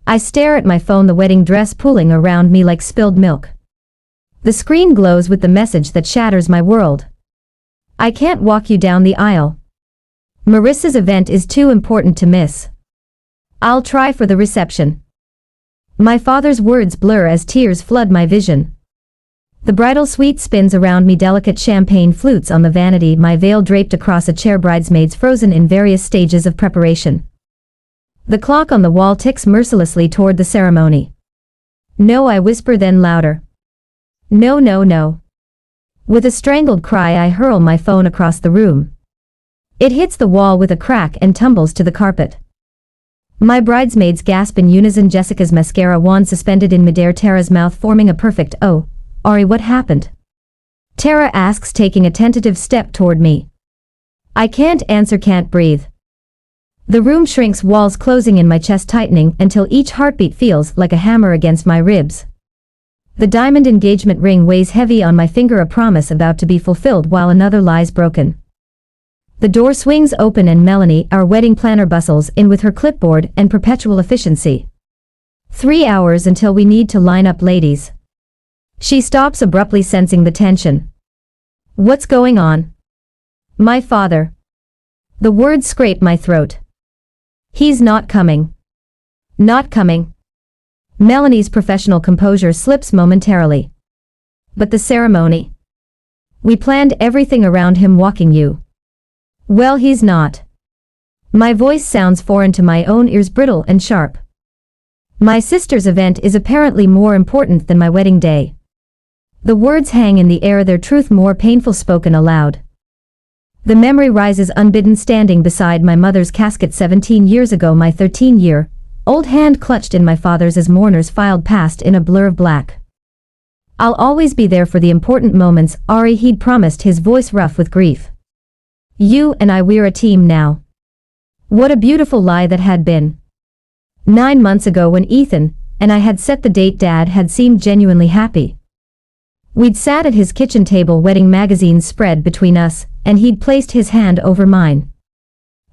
I stare at my phone, the wedding dress pooling around me like spilled milk. The screen glows with the message that shatters my world. I can't walk you down the aisle. Marissa's event is too important to miss. I'll try for the reception. My father's words blur as tears flood my vision. The bridal suite spins around me, delicate champagne flutes on the vanity, my veil draped across a chair, bridesmaids frozen in various stages of preparation. The clock on the wall ticks mercilessly toward the ceremony. No, I whisper, then louder. No, no, no. With a strangled cry, I hurl my phone across the room. It hits the wall with a crack and tumbles to the carpet. My bridesmaids gasp in unison, Jessica's mascara wand suspended in midair, Tara's mouth forming a perfect O. Ari, what happened? Tara asks, taking a tentative step toward me. I can't answer, can't breathe. The room shrinks, walls closing in, my chest tightening until each heartbeat feels like a hammer against my ribs. The diamond engagement ring weighs heavy on my finger, a promise about to be fulfilled while another lies broken. The door swings open and Melanie, our wedding planner, bustles in with her clipboard and perpetual efficiency. 3 hours until we need to line up, ladies. She stops abruptly, sensing the tension. What's going on? My father. The words scrape my throat. He's not coming. Not coming. Melanie's professional composure slips momentarily. But the ceremony? We planned everything around him walking you. Well, he's not. My voice sounds foreign to my own ears, brittle and sharp. My sister's event is apparently more important than my wedding day. The words hang in the air, their truth more painful spoken aloud. The memory rises unbidden, standing beside my mother's casket 17 years ago, my 13-year-old hand clutched in my father's as mourners filed past in a blur of black. I'll always be there for the important moments, Ari, he'd promised, his voice rough with grief. You and I, we're a team now. What a beautiful lie that had been. 9 months ago, when Ethan and I had set the date, Dad had seemed genuinely happy. We'd sat at his kitchen table, wedding magazines spread between us, and he'd placed his hand over mine.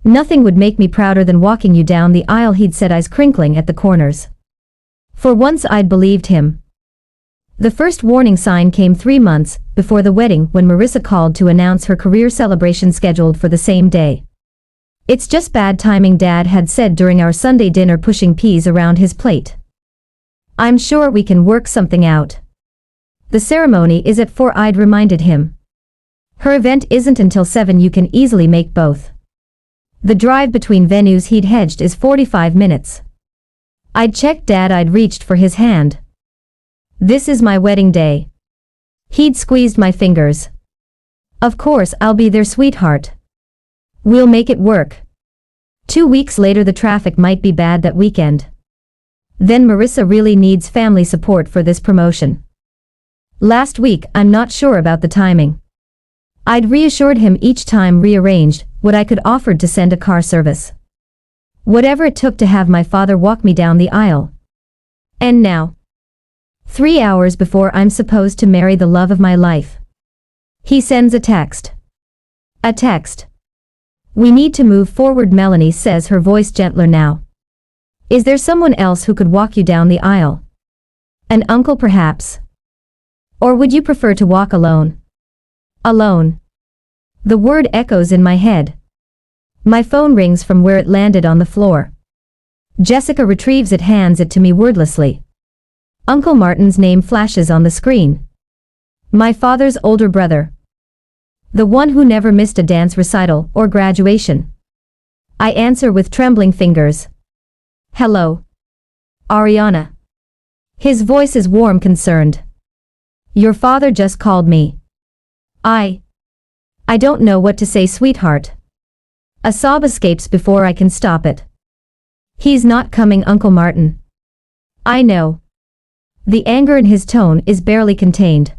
Nothing would make me prouder than walking you down the aisle, he'd said, eyes crinkling at the corners. For once I'd believed him. The first warning sign came 3 months before the wedding, when Marissa called to announce her career celebration scheduled for the same day. It's just bad timing, Dad had said during our Sunday dinner, pushing peas around his plate. I'm sure we can work something out. The ceremony is at 4, I'd reminded him. Her event isn't until 7, you can easily make both. The drive between venues he'd hedged is 45 minutes. I'd checked, Dad, I'd reached for his hand. This is my wedding day. He'd squeezed my fingers. Of course I'll be there, sweetheart. We'll make it work. 2 weeks later, the traffic might be bad that weekend. Then Marissa really needs family support for this promotion. Last week, I'm not sure about the timing. I'd reassured him each time, rearranged what I could, offered to send a car service. Whatever it took to have my father walk me down the aisle. And now, 3 hours before I'm supposed to marry the love of my life, he sends a text. A text. We need to move forward, Melanie says, her voice gentler now. Is there someone else who could walk you down the aisle? An uncle, perhaps? Or would you prefer to walk alone? Alone. The word echoes in my head. My phone rings from where it landed on the floor. Jessica retrieves it, hands it to me wordlessly. Uncle Martin's name flashes on the screen. My father's older brother. The one who never missed a dance recital or graduation. I answer with trembling fingers. Hello. Ariana. His voice is warm, concerned. Your father just called me. I don't know what to say, sweetheart. A sob escapes before I can stop it. He's not coming, Uncle Martin. I know. The anger in his tone is barely contained.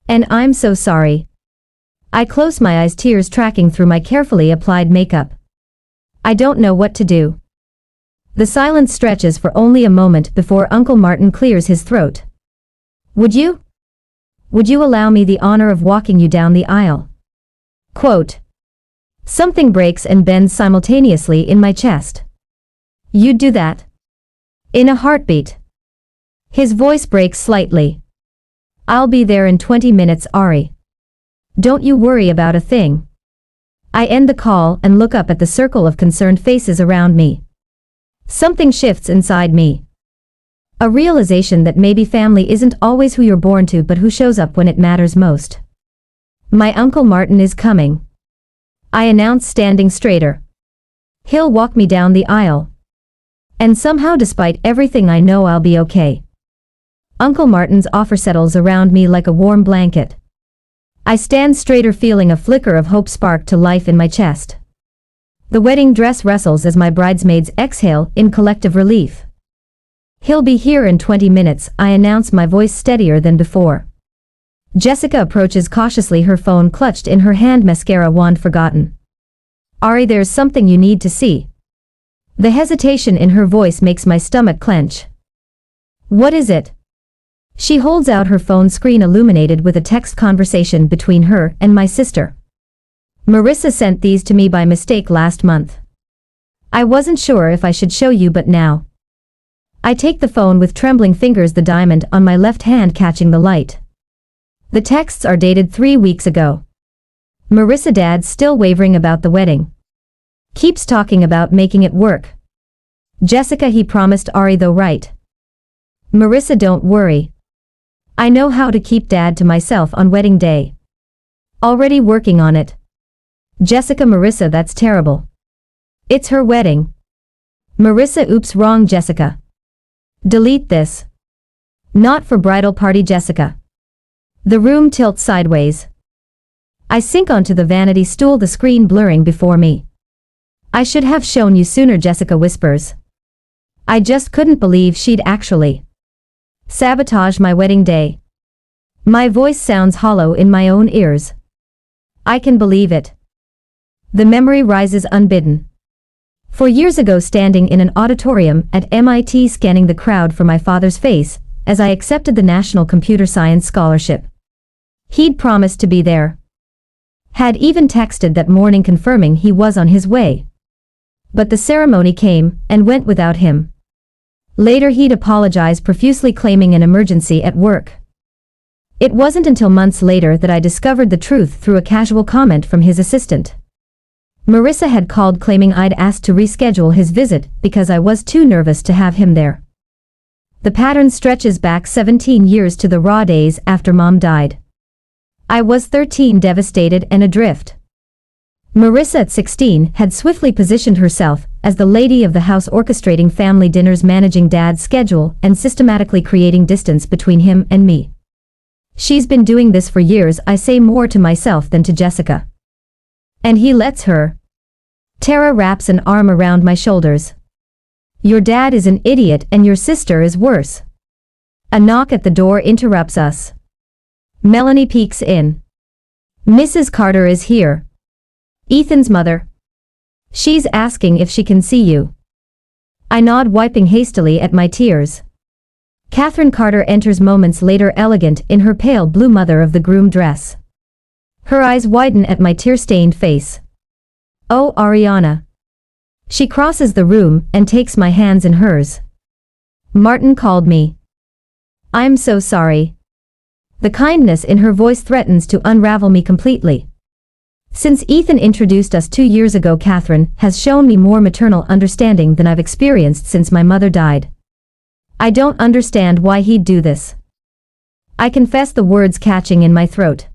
And I'm so sorry. I close my eyes, tears tracking through my carefully applied makeup. I don't know what to do. The silence stretches for only a moment before Uncle Martin clears his throat. Would you allow me the honor of walking you down the aisle? Quote. Something breaks and bends simultaneously in my chest. You'd do that? In a heartbeat. His voice breaks slightly. I'll be there in 20 minutes, Ari. Don't you worry about a thing. I end the call and look up at the circle of concerned faces around me. Something shifts inside me. A realization that maybe family isn't always who you're born to but who shows up when it matters most. My Uncle Martin is coming. I announce, standing straighter. He'll walk me down the aisle. And somehow, despite everything, I know I'll be okay. Uncle Martin's offer settles around me like a warm blanket. I stand straighter, feeling a flicker of hope spark to life in my chest. The wedding dress rustles as my bridesmaids exhale in collective relief. He'll be here in 20 minutes, I announce, my voice steadier than before. Jessica approaches cautiously, her phone clutched in her hand, mascara wand forgotten. Ari, there's something you need to see. The hesitation in her voice makes my stomach clench. What is it? She holds out her phone screen, illuminated with a text conversation between her and my sister. Marissa sent these to me by mistake last month. I wasn't sure if I should show you, but now. I take the phone with trembling fingers, the diamond on my left hand catching the light. The texts are dated 3 weeks ago. Marissa, Dad's still wavering about the wedding. Keeps talking about making it work. Jessica, he promised Ari though, right? Marissa, don't worry. I know how to keep Dad to myself on wedding day. Already working on it. Jessica, Marissa, that's terrible. It's her wedding. Marissa, oops, wrong, Jessica. Delete this. Not for bridal party, Jessica. The room tilts sideways. I sink onto the vanity stool, the screen blurring before me. I should have shown you sooner, Jessica whispers. I just couldn't believe she'd actually sabotage my wedding day. My voice sounds hollow in my own ears. I can believe it. The memory rises unbidden. 4 years ago, standing in an auditorium at MIT, scanning the crowd for my father's face, as I accepted the National Computer Science Scholarship. He'd promised to be there. Had even texted that morning confirming he was on his way. But the ceremony came and went without him. Later he'd apologized profusely, claiming an emergency at work. It wasn't until months later that I discovered the truth through a casual comment from his assistant. Marissa had called claiming I'd asked to reschedule his visit because I was too nervous to have him there. The pattern stretches back 17 years to the raw days after Mom died. I was 13, devastated and adrift. Marissa, at 16, had swiftly positioned herself as the lady of the house, orchestrating family dinners, managing Dad's schedule, and systematically creating distance between him and me. She's been doing this for years, I say, more to myself than to Jessica. And he lets her. Tara wraps an arm around my shoulders. Your dad is an idiot and your sister is worse. A knock at the door interrupts us. Melanie peeks in. Mrs. Carter is here. Ethan's mother. She's asking if she can see you. I nod, wiping hastily at my tears. Catherine Carter enters moments later, elegant in her pale blue mother of the groom dress. Her eyes widen at my tear-stained face. Oh, Ariana. She crosses the room and takes my hands in hers. Martin called me. I'm so sorry. The kindness in her voice threatens to unravel me completely. Since Ethan introduced us 2 years ago, Catherine has shown me more maternal understanding than I've experienced since my mother died. I don't understand why he'd do this. I confess, the words catching in my throat.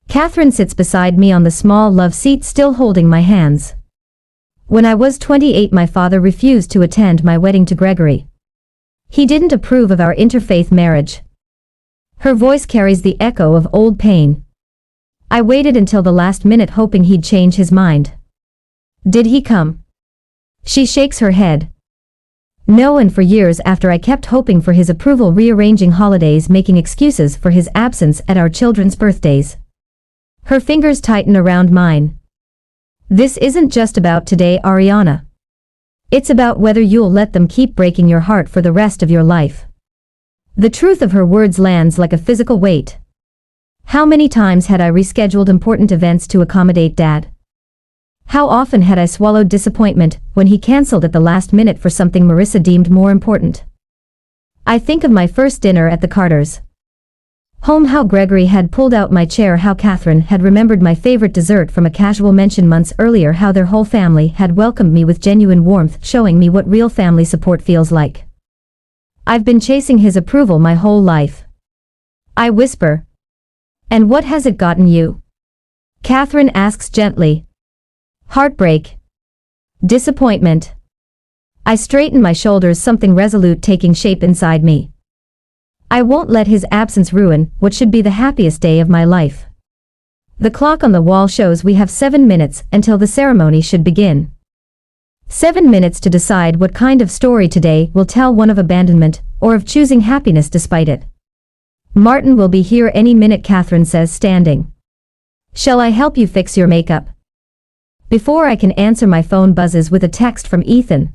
Catherine sits beside me on the small love seat, still holding my hands. When I was 28, my father refused to attend my wedding to Gregory. He didn't approve of our interfaith marriage. Her voice carries the echo of old pain. I waited until the last minute, hoping he'd change his mind. Did he come? She shakes her head. No, and for years after I kept hoping for his approval, rearranging holidays, making excuses for his absence at our children's birthdays. Her fingers tighten around mine. This isn't just about today, Ariana. It's about whether you'll let them keep breaking your heart for the rest of your life. The truth of her words lands like a physical weight. How many times had I rescheduled important events to accommodate Dad? How often had I swallowed disappointment when he cancelled at the last minute for something Marissa deemed more important? I think of my first dinner at the Carters' home, how Gregory had pulled out my chair, how Catherine had remembered my favorite dessert from a casual mention months earlier, how their whole family had welcomed me with genuine warmth, showing me what real family support feels like. I've been chasing his approval my whole life. I whisper. And what has it gotten you? Catherine asks gently. Heartbreak. Disappointment. I straighten my shoulders, something resolute taking shape inside me. I won't let his absence ruin what should be the happiest day of my life. The clock on the wall shows we have 7 minutes until the ceremony should begin. 7 minutes to decide what kind of story today will tell, one of abandonment or of choosing happiness despite it. Martin will be here any minute, Catherine says, standing. Shall I help you fix your makeup? Before I can answer, my phone buzzes with a text from Ethan.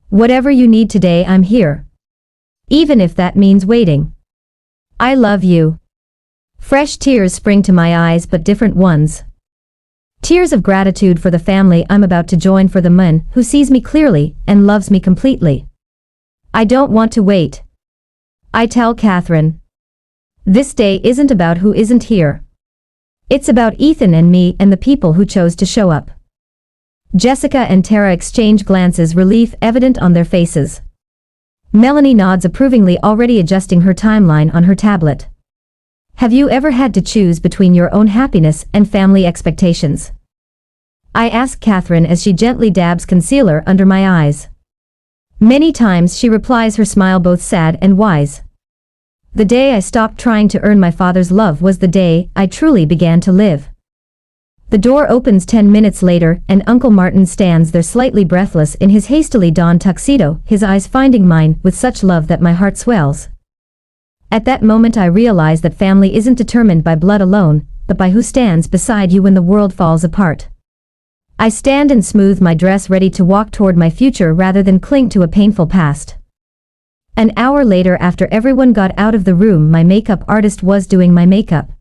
Whatever you need today, I'm here. Even if that means waiting. I love you. Fresh tears spring to my eyes, but different ones. Tears of gratitude for the family I'm about to join, for the man who sees me clearly and loves me completely. I don't want to wait. I tell Catherine. This day isn't about who isn't here. It's about Ethan and me and the people who chose to show up. Jessica and Tara exchange glances, relief evident on their faces. Melanie nods approvingly, already adjusting her timeline on her tablet. Have you ever had to choose between your own happiness and family expectations? I ask Catherine as she gently dabs concealer under my eyes. Many times, she replies, her smile both sad and wise. The day I stopped trying to earn my father's love was the day I truly began to live. The door opens 10 minutes later and Uncle Martin stands there, slightly breathless in his hastily donned tuxedo, his eyes finding mine with such love that my heart swells. At that moment I realize that family isn't determined by blood alone, but by who stands beside you when the world falls apart. I stand and smooth my dress, ready to walk toward my future rather than cling to a painful past. An hour later, after everyone got out of the room, my makeup artist was doing my makeup.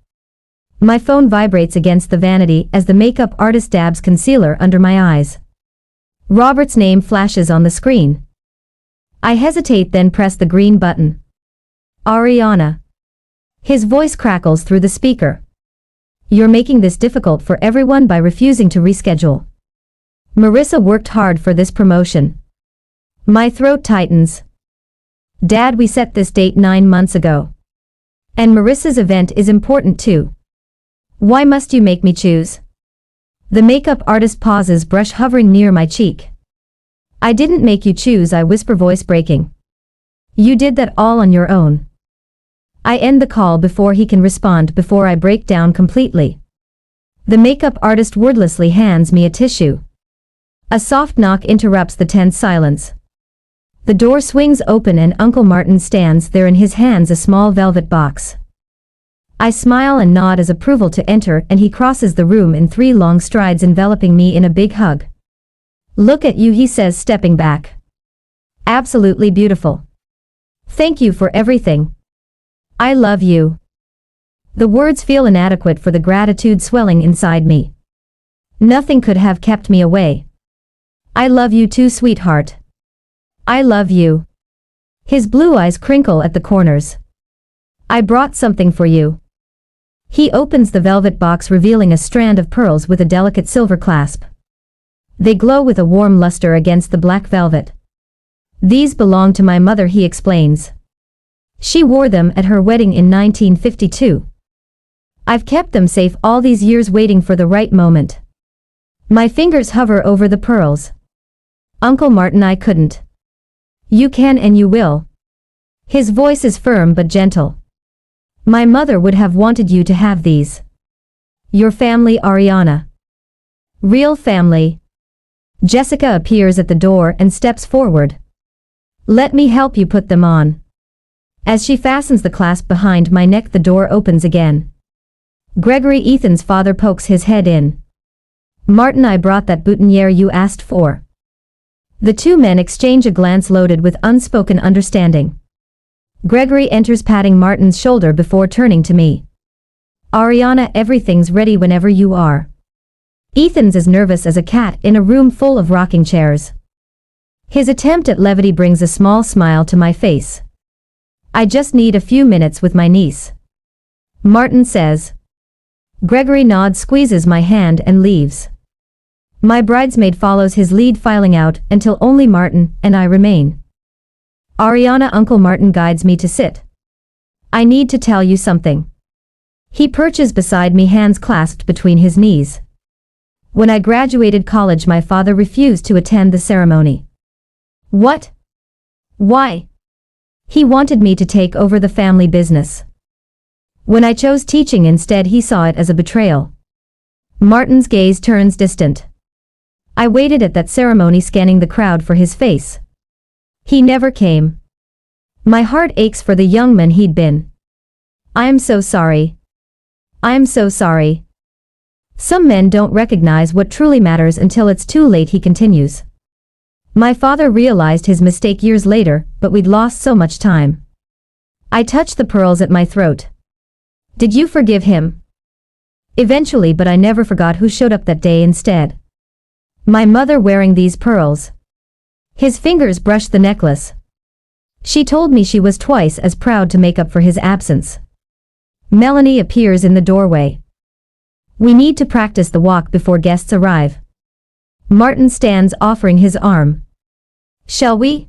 My phone vibrates against the vanity as the makeup artist dabs concealer under my eyes. Robert's name flashes on the screen. I hesitate, then press the green button. Ariana. His voice crackles through the speaker. You're making this difficult for everyone by refusing to reschedule. Marissa worked hard for this promotion. My throat tightens. Dad, we set this date 9 months ago. And Marissa's event is important too. Why must you make me choose? The makeup artist pauses, brush hovering near my cheek. I didn't make you choose, I whisper, voice breaking. You did that all on your own. I end the call before he can respond, before I break down completely. The makeup artist wordlessly hands me a tissue. A soft knock interrupts the tense silence. The door swings open and Uncle Martin stands there, in his hands a small velvet box. I smile and nod as approval to enter, and he crosses the room in 3 long strides, enveloping me in a big hug. Look at you, he says, stepping back. Absolutely beautiful. Thank you for everything. I love you. The words feel inadequate for the gratitude swelling inside me. Nothing could have kept me away. I love you too, sweetheart. I love you. His blue eyes crinkle at the corners. I brought something for you. He opens the velvet box, revealing a strand of pearls with a delicate silver clasp. They glow with a warm luster against the black velvet. These belong to my mother, he explains. She wore them at her wedding in 1952. I've kept them safe all these years, waiting for the right moment. My fingers hover over the pearls. Uncle Martin, I couldn't. You can and you will. His voice is firm but gentle. My mother would have wanted you to have these. Your family, Ariana. Real family. Jessica appears at the door and steps forward. Let me help you put them on. As she fastens the clasp behind my neck, the door opens again. Gregory, Ethan's father, pokes his head in. Martin, I brought that boutonniere you asked for. The 2 men exchange a glance loaded with unspoken understanding. Gregory enters, patting Martin's shoulder before turning to me. Ariana, everything's ready whenever you are. Ethan's as nervous as a cat in a room full of rocking chairs. His attempt at levity brings a small smile to my face. I just need a few minutes with my niece, Martin says. Gregory nods, squeezes my hand and leaves. My bridesmaid follows his lead, filing out until only Martin and I remain. Ariana, Uncle Martin guides me to sit. I need to tell you something. He perches beside me, hands clasped between his knees. When I graduated college, my father refused to attend the ceremony. What? Why? He wanted me to take over the family business. When I chose teaching instead, he saw it as a betrayal. Martin's gaze turns distant. I waited at that ceremony, scanning the crowd for his face. He never came. My heart aches for the young man he'd been. I'm so sorry. I'm so sorry. Some men don't recognize what truly matters until it's too late, he continues. My father realized his mistake years later, but we'd lost so much time. I touched the pearls at my throat. Did you forgive him? Eventually, but I never forgot who showed up that day instead. My mother, wearing these pearls. His fingers brushed the necklace. She told me she was twice as proud to make up for his absence. Melanie appears in the doorway. We need to practice the walk before guests arrive. Martin stands, offering his arm. Shall we?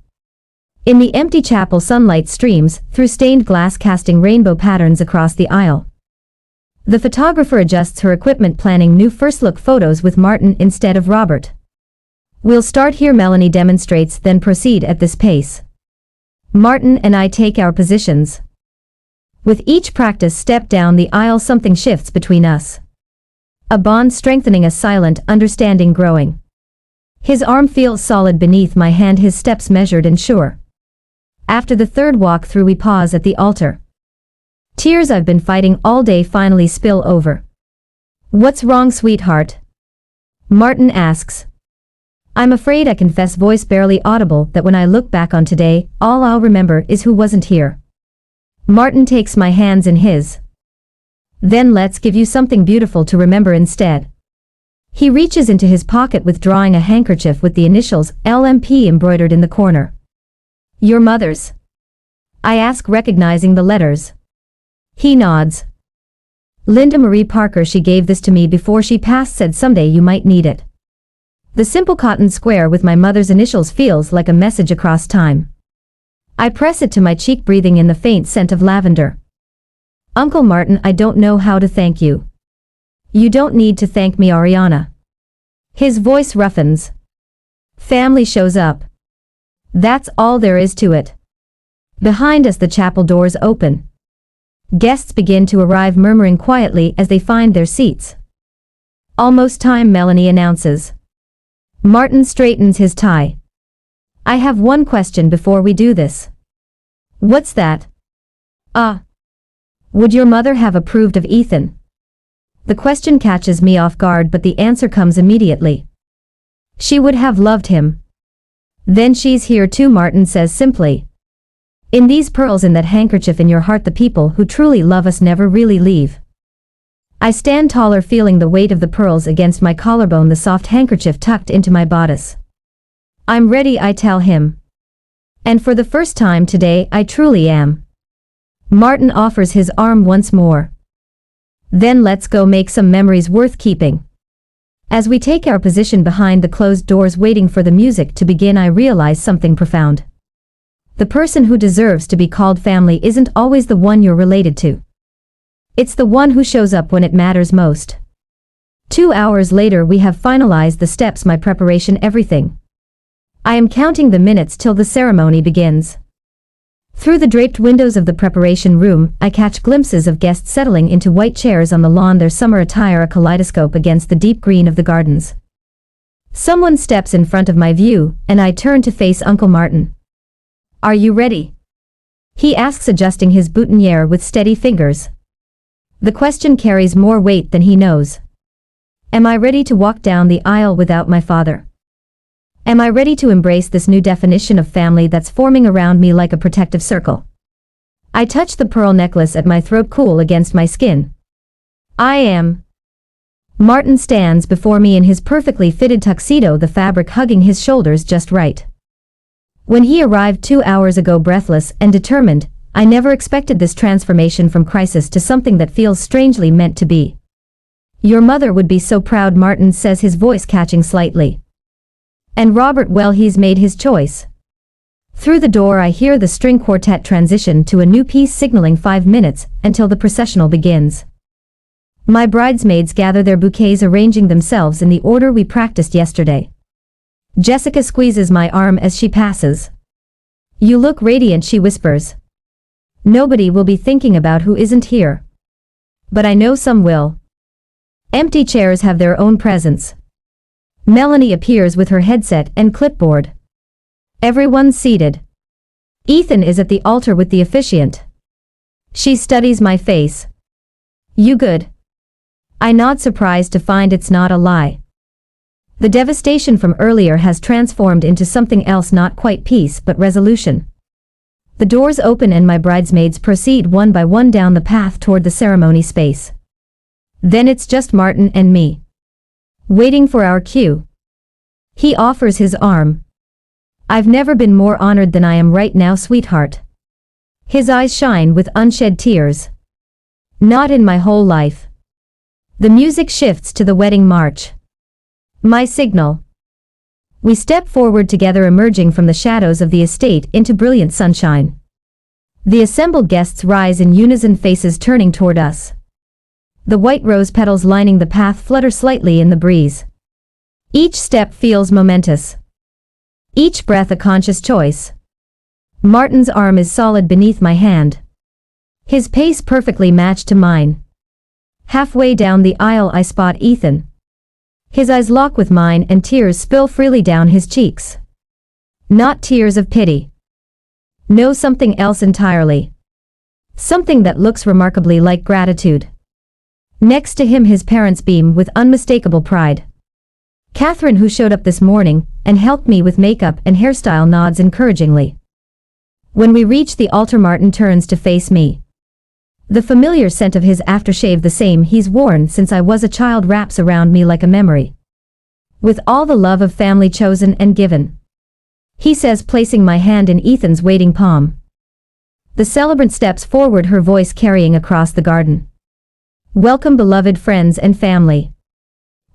In the empty chapel, sunlight streams through stained glass, casting rainbow patterns across the aisle. The photographer adjusts her equipment, planning new first look photos with Martin instead of Robert. We'll start here, Melanie demonstrates, then proceed at this pace. Martin and I take our positions. With each practice step down the aisle, something shifts between us. A bond strengthening, a silent understanding growing. His arm feels solid beneath my hand, his steps measured and sure. After the third walk through, we pause at the altar. Tears I've been fighting all day finally spill over. What's wrong, sweetheart? Martin asks. I'm afraid, I confess, voice barely audible, that when I look back on today, all I'll remember is who wasn't here. Martin takes my hands in his. Then let's give you something beautiful to remember instead. He reaches into his pocket, withdrawing a handkerchief with the initials LMP embroidered in the corner. Your mother's? I ask, recognizing the letters. He nods. Linda Marie Parker, she gave this to me before she passed, said someday you might need it. The simple cotton square with my mother's initials feels like a message across time. I press it to my cheek, breathing in the faint scent of lavender. Uncle Martin, I don't know how to thank you. You don't need to thank me, Ariana. His voice roughens. Family shows up. That's all there is to it. Behind us, the chapel doors open. Guests begin to arrive, murmuring quietly as they find their seats. Almost time, Melanie announces. Martin straightens his tie. I have one question before we do this. What's that? Would your mother have approved of Ethan? The question catches me off guard, but the answer comes immediately. She would have loved him. Then she's here too, Martin says simply. In these pearls, in that handkerchief, in your heart, the people who truly love us never really leave. I stand taller, feeling the weight of the pearls against my collarbone, the soft handkerchief tucked into my bodice. I'm ready, I tell him. And for the first time today, I truly am. Martin offers his arm once more. Then let's go make some memories worth keeping. As we take our position behind the closed doors, waiting for the music to begin, I realize something profound. The person who deserves to be called family isn't always the one you're related to. It's the one who shows up when it matters most. 2 hours later, we have finalized the steps, my preparation, everything. I am counting the minutes till the ceremony begins. Through the draped windows of the preparation room, I catch glimpses of guests settling into white chairs on the lawn, their summer attire a kaleidoscope against the deep green of the gardens. Someone steps in front of my view, and I turn to face Uncle Martin. Are you ready? He asks, adjusting his boutonniere with steady fingers. The question carries more weight than he knows. Am I ready to walk down the aisle without my father? Am I ready to embrace this new definition of family that's forming around me like a protective circle? I touch the pearl necklace at my throat, cool against my skin. I am. Martin stands before me in his perfectly fitted tuxedo, the fabric hugging his shoulders just right. When he arrived 2 hours ago, breathless and determined, I never expected this transformation from crisis to something that feels strangely meant to be. Your mother would be so proud, Martin says, his voice catching slightly. And Robert, well, he's made his choice. Through the door I hear the string quartet transition to a new piece, signaling 5 minutes until the processional begins. My bridesmaids gather their bouquets, arranging themselves in the order we practiced yesterday. Jessica squeezes my arm as she passes. You look radiant, she whispers. Nobody will be thinking about who isn't here. But I know some will. Empty chairs have their own presence. Melanie appears with her headset and clipboard. Everyone's seated. Ethan is at the altar with the officiant. She studies my face. You good? I nod, surprised to find it's not a lie. The devastation from earlier has transformed into something else, not quite peace but resolution. The doors open and my bridesmaids proceed one by one down the path toward the ceremony space. Then it's just Martin and me. Waiting for our cue. He offers his arm. I've never been more honored than I am right now, sweetheart. His eyes shine with unshed tears. Not in my whole life. The music shifts to the wedding march. My signal. We step forward together, emerging from the shadows of the estate into brilliant sunshine. The assembled guests rise in unison, faces turning toward us. The white rose petals lining the path flutter slightly in the breeze. Each step feels momentous. Each breath a conscious choice. Martin's arm is solid beneath my hand. His pace perfectly matched to mine. Halfway down the aisle I spot Ethan. His eyes lock with mine and tears spill freely down his cheeks. Not tears of pity. No, something else entirely. Something that looks remarkably like gratitude. Next to him his parents beam with unmistakable pride. Catherine, who showed up this morning and helped me with makeup and hairstyle, nods encouragingly. When we reach the altar, Martin turns to face me. The familiar scent of his aftershave, the same he's worn since I was a child, wraps around me like a memory. With all the love of family chosen and given. He says, placing my hand in Ethan's waiting palm. The celebrant steps forward, her voice carrying across the garden. Welcome, beloved friends and family.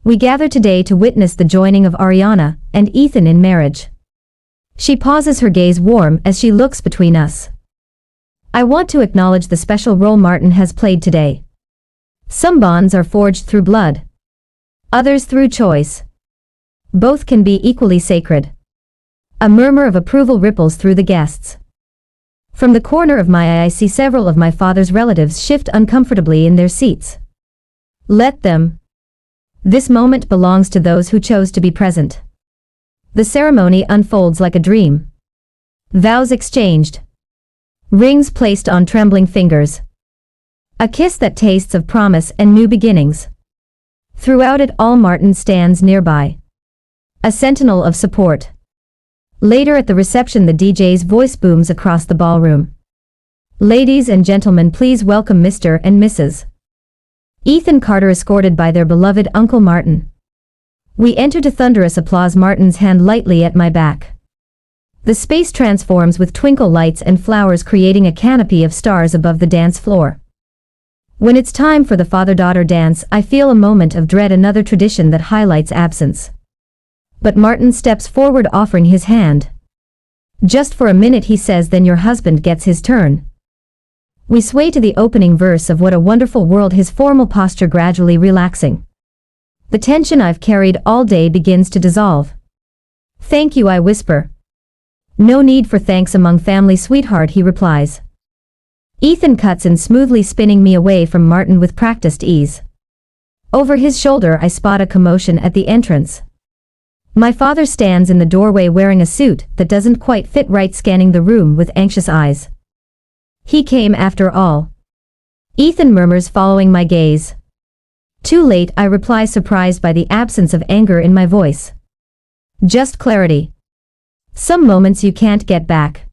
We gather today to witness the joining of Ariana and Ethan in marriage. She pauses, her gaze warm as she looks between us. I want to acknowledge the special role Martin has played today. Some bonds are forged through blood. Others through choice. Both can be equally sacred. A murmur of approval ripples through the guests. From the corner of my eye I see several of my father's relatives shift uncomfortably in their seats. Let them. This moment belongs to those who chose to be present. The ceremony unfolds like a dream. Vows exchanged. Rings placed on trembling fingers. A kiss that tastes of promise and new beginnings. Throughout it all, Martin stands nearby. A sentinel of support. Later at the reception, the DJ's voice booms across the ballroom. Ladies and gentlemen, please welcome Mr. and Mrs. Ethan Carter, escorted by their beloved Uncle Martin. We enter to thunderous applause, Martin's hand lightly at my back. The space transforms with twinkle lights and flowers, creating a canopy of stars above the dance floor. When it's time for the father-daughter dance, I feel a moment of dread, another tradition that highlights absence. But Martin steps forward, offering his hand. Just for a minute, he says, then your husband gets his turn. We sway to the opening verse of What a Wonderful World, his formal posture gradually relaxing. The tension I've carried all day begins to dissolve. Thank you, I whisper. No need for thanks among family, sweetheart, he replies. Ethan cuts in, smoothly spinning me away from Martin with practiced ease. Over his shoulder I spot a commotion at the entrance. My father stands in the doorway wearing a suit that doesn't quite fit right, scanning the room with anxious eyes. He came after all. Ethan murmurs, following my gaze. Too late, I reply, surprised by the absence of anger in my voice. Just clarity. Some moments you can't get back.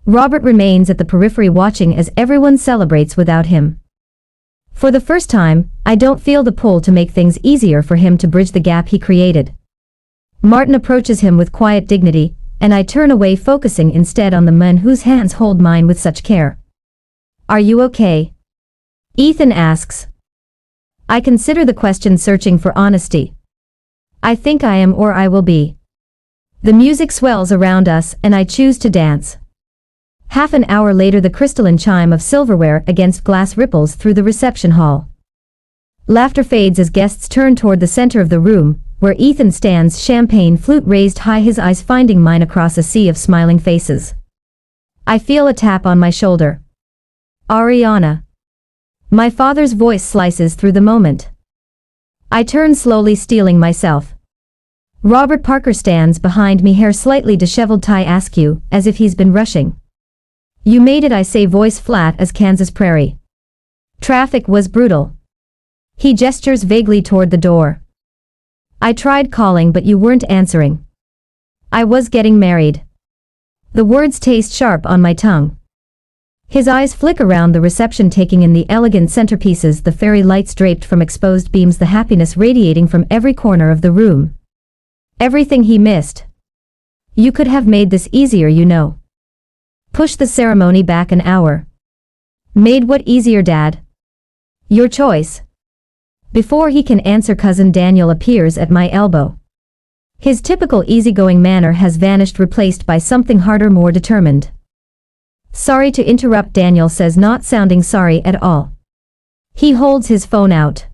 Robert remains at the periphery, watching as everyone celebrates without him. For the first time, I don't feel the pull to make things easier for him to bridge the gap he created. Martin approaches him with quiet dignity, and I turn away, focusing instead on the man whose hands hold mine with such care. "Are you okay?" Ethan asks. I consider the question, searching for honesty. "I think I am, or I will be." The music swells around us, and I choose to dance. Half an hour later, the crystalline chime of silverware against glass ripples through the reception hall. Laughter fades as guests turn toward the center of the room, where Ethan stands, champagne flute raised high, his eyes finding mine across a sea of smiling faces. I feel a tap on my shoulder. "Ariana." My father's voice slices through the moment. I turn slowly, steeling myself. Robert Parker stands behind me, hair slightly disheveled, tie askew, as if he's been rushing. "You made it," I say, voice flat as Kansas prairie. "Traffic was brutal." He gestures vaguely toward the door. "I tried calling, but you weren't answering." "I was getting married." The words taste sharp on my tongue. His eyes flick around the reception, taking in the elegant centerpieces, the fairy lights draped from exposed beams, the happiness radiating from every corner of the room. Everything he missed. "You could have made this easier, you know." "Push the ceremony back an hour." "Made what easier, Dad?" "Your choice." Before he can answer, Cousin Daniel appears at my elbow. His typical easygoing manner has vanished, replaced by something harder, more determined. "Sorry to interrupt," Daniel says, not sounding sorry at all. He holds his phone out.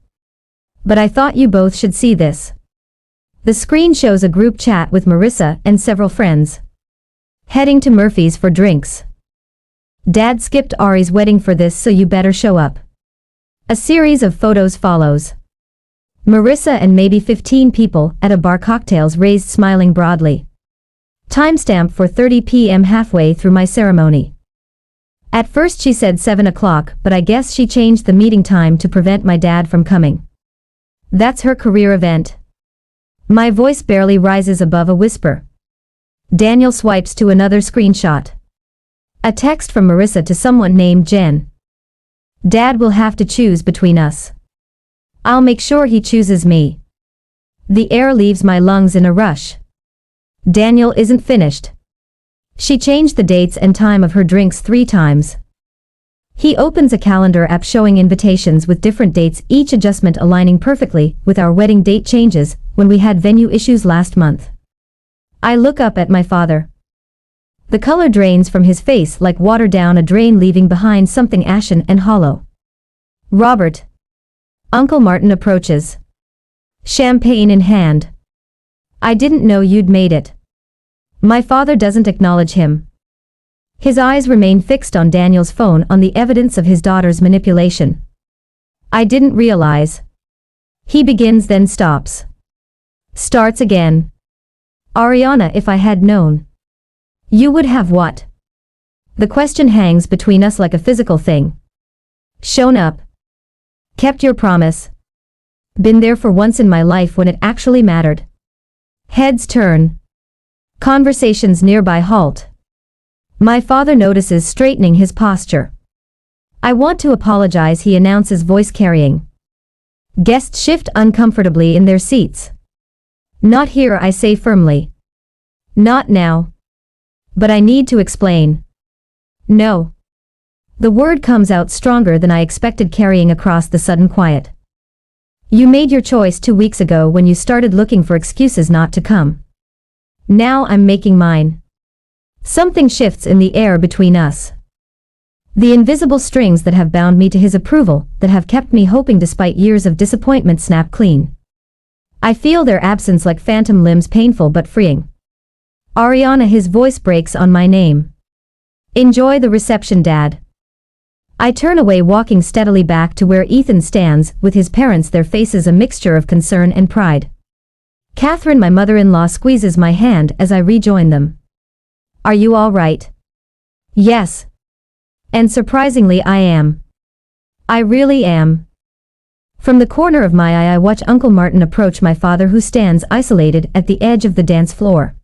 "But I thought you both should see this." The screen shows a group chat with Marissa and several friends. "Heading to Murphy's for drinks. Dad skipped Ari's wedding for this, so you better show up." A series of photos follows. Marissa and maybe 15 people at a bar, cocktails raised, smiling broadly. Timestamp for 30 p.m. halfway through my ceremony. At first she said 7 o'clock, but I guess she changed the meeting time to prevent my dad from coming. That's her career event. My voice barely rises above a whisper. Daniel swipes to another screenshot. A text from Marissa to someone named Jen. "Dad will have to choose between us. I'll make sure he chooses me." The air leaves my lungs in a rush. Daniel isn't finished. She changed the dates and time of her drinks 3 times. He opens a calendar app showing invitations with different dates, each adjustment aligning perfectly with our wedding date changes when we had venue issues last month. I look up at my father. The color drains from his face like water down a drain, leaving behind something ashen and hollow. "Robert." Uncle Martin approaches. Champagne in hand. "I didn't know you'd made it." My father doesn't acknowledge him. His eyes remain fixed on Daniel's phone, on the evidence of his daughter's manipulation. "I didn't realize." He begins, then stops. Starts again. "Ariana, if I had known." "You would have what?" The question hangs between us like a physical thing. "Shown up. Kept your promise. Been there for once in my life when it actually mattered." Heads turn. Conversations nearby halt. My father notices, straightening his posture. "I want to apologize," he announces, voice carrying. Guests shift uncomfortably in their seats. "Not here," I say firmly. "Not now. But I need to explain." "No." The word comes out stronger than I expected, carrying across the sudden quiet. "You made your choice 2 weeks ago when you started looking for excuses not to come. Now I'm making mine." Something shifts in the air between us. The invisible strings that have bound me to his approval, that have kept me hoping despite years of disappointment, snap clean. I feel their absence like phantom limbs, painful but freeing. "Ariana," his voice breaks on my name. "Enjoy the reception, Dad." I turn away, walking steadily back to where Ethan stands with his parents, their faces a mixture of concern and pride. Catherine, my mother-in-law, squeezes my hand as I rejoin them. "Are you all right?" "Yes." And surprisingly, I am. I really am. From the corner of my eye, I watch Uncle Martin approach my father, who stands isolated at the edge of the dance floor.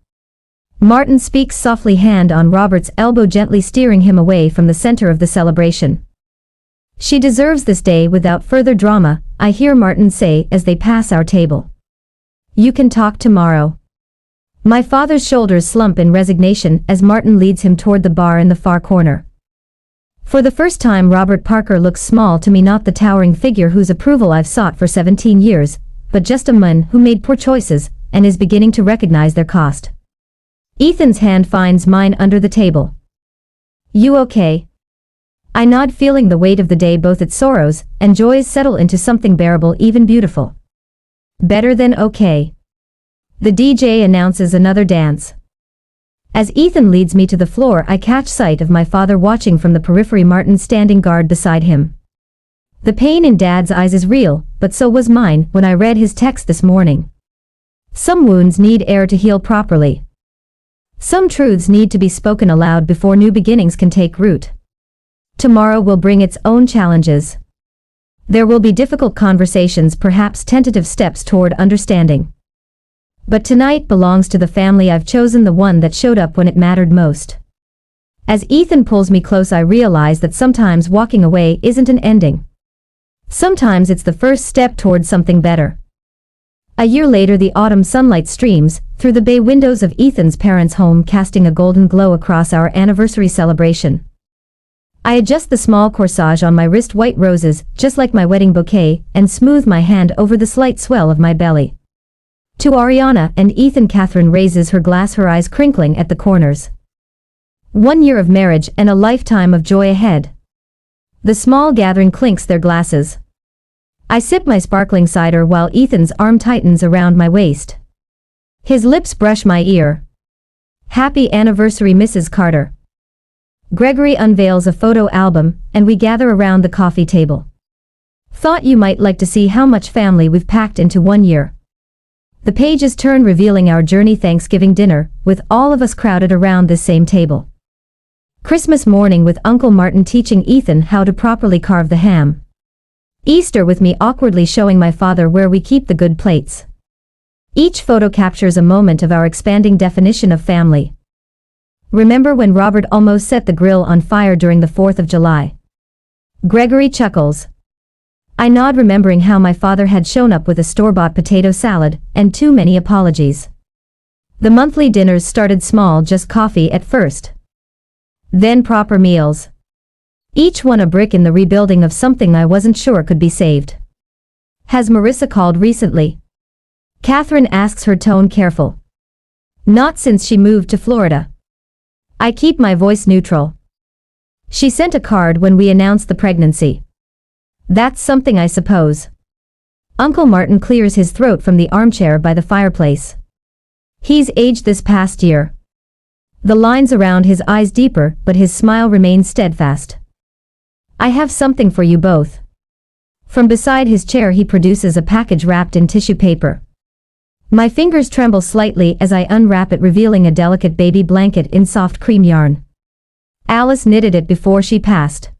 Martin speaks softly, hand on Robert's elbow, gently steering him away from the center of the celebration. She deserves this day. Without further drama, I hear Martin say as they pass our table. You can talk tomorrow. My father's shoulders slump in resignation as Martin leads him toward the bar in the far corner. For the first time, Robert Parker looks small to me, not the towering figure whose approval I've sought for 17 years, but just a man who made poor choices and is beginning to recognize their cost. Ethan's hand finds mine under the table. You okay? I nod, feeling the weight of the day. Both its sorrows and joys settle into something bearable, even beautiful. Better than okay. The DJ announces another dance. As Ethan leads me to the floor, I catch sight of my father watching from the periphery, Martin standing guard beside him. The pain in Dad's eyes is real, but so was mine when I read his text this morning. Some wounds need air to heal properly. Some truths need to be spoken aloud before new beginnings can take root. Tomorrow will bring its own challenges. There will be difficult conversations, perhaps tentative steps toward understanding. But tonight belongs to the family I've chosen, the one that showed up when it mattered most. As Ethan pulls me close, I realize that sometimes walking away isn't an ending. Sometimes it's the first step toward something better. A year later, the autumn sunlight streams through the bay windows of Ethan's parents' home, casting a golden glow across our anniversary celebration. I adjust the small corsage on my wrist, white roses, just like my wedding bouquet, and smooth my hand over the slight swell of my belly. To Ariana and Ethan, Catherine raises her glass, her eyes crinkling at the corners. 1 year of marriage and a lifetime of joy ahead. The small gathering clinks their glasses. I sip my sparkling cider while Ethan's arm tightens around my waist. His lips brush my ear. Happy anniversary, Mrs. Carter. Gregory unveils a photo album, and we gather around the coffee table. Thought you might like to see how much family we've packed into 1 year. The pages turn, revealing our journey. Thanksgiving dinner, with all of us crowded around this same table. Christmas morning with Uncle Martin teaching Ethan how to properly carve the ham. Easter with me awkwardly showing my father where we keep the good plates. Each photo captures a moment of our expanding definition of family. Remember when Robert almost set the grill on fire during the 4th of July? Gregory chuckles. I nod, remembering how my father had shown up with a store-bought potato salad and too many apologies. The monthly dinners started small, just coffee at first. Then proper meals. Each one a brick in the rebuilding of something I wasn't sure could be saved. Has Marissa called recently? Catherine asks, her tone careful. Not since she moved to Florida. I keep my voice neutral. She sent a card when we announced the pregnancy. That's something, I suppose. Uncle Martin clears his throat from the armchair by the fireplace. He's aged this past year. The lines around his eyes deeper, but his smile remains steadfast. I have something for you both. From beside his chair he produces a package wrapped in tissue paper. My fingers tremble slightly as I unwrap it, revealing a delicate baby blanket in soft cream yarn. Alice knitted it before she passed.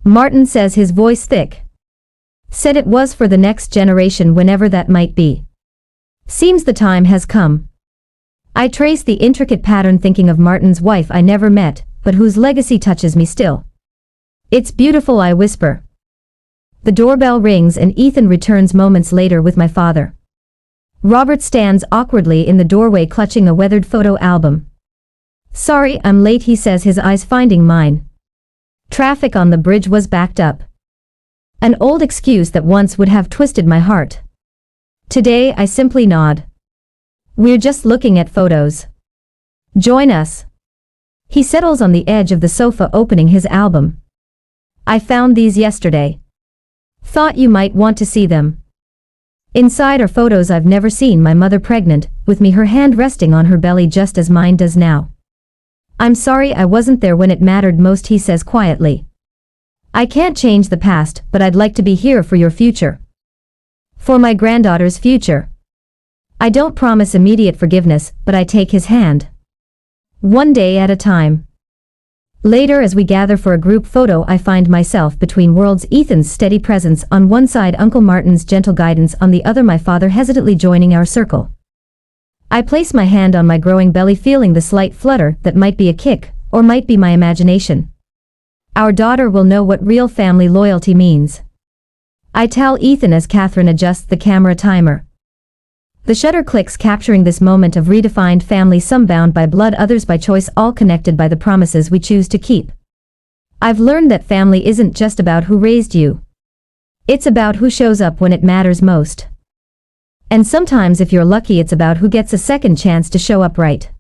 Martin says, his voice thick. Said it was for the next generation, whenever that might be. Seems the time has come. I trace the intricate pattern, thinking of Martin's wife I never met, but whose legacy touches me still. It's beautiful, I whisper. The doorbell rings and Ethan returns moments later with my father. Robert stands awkwardly in the doorway, clutching a weathered photo album. Sorry, I'm late, he says, his eyes finding mine. Traffic on the bridge was backed up. An old excuse that once would have twisted my heart. Today I simply nod. We're just looking at photos. Join us. He settles on the edge of the sofa, opening his album. I found these yesterday. Thought you might want to see them. Inside are photos I've never seen, my mother pregnant, with me, her hand resting on her belly just as mine does now. I'm sorry I wasn't there when it mattered most, he says quietly. I can't change the past, but I'd like to be here for your future. For my granddaughter's future. I don't promise immediate forgiveness, but I take his hand. One day at a time. Later, as we gather for a group photo, I find myself between worlds, Ethan's steady presence on one side, Uncle Martin's gentle guidance on the other, my father hesitantly joining our circle. I place my hand on my growing belly, feeling the slight flutter that might be a kick, or might be my imagination. Our daughter will know what real family loyalty means. I tell Ethan as Catherine adjusts the camera timer. The shutter clicks, capturing this moment of redefined family, some bound by blood, others by choice, all connected by the promises we choose to keep. I've learned that family isn't just about who raised you. It's about who shows up when it matters most. And sometimes, if you're lucky, it's about who gets a second chance to show up right.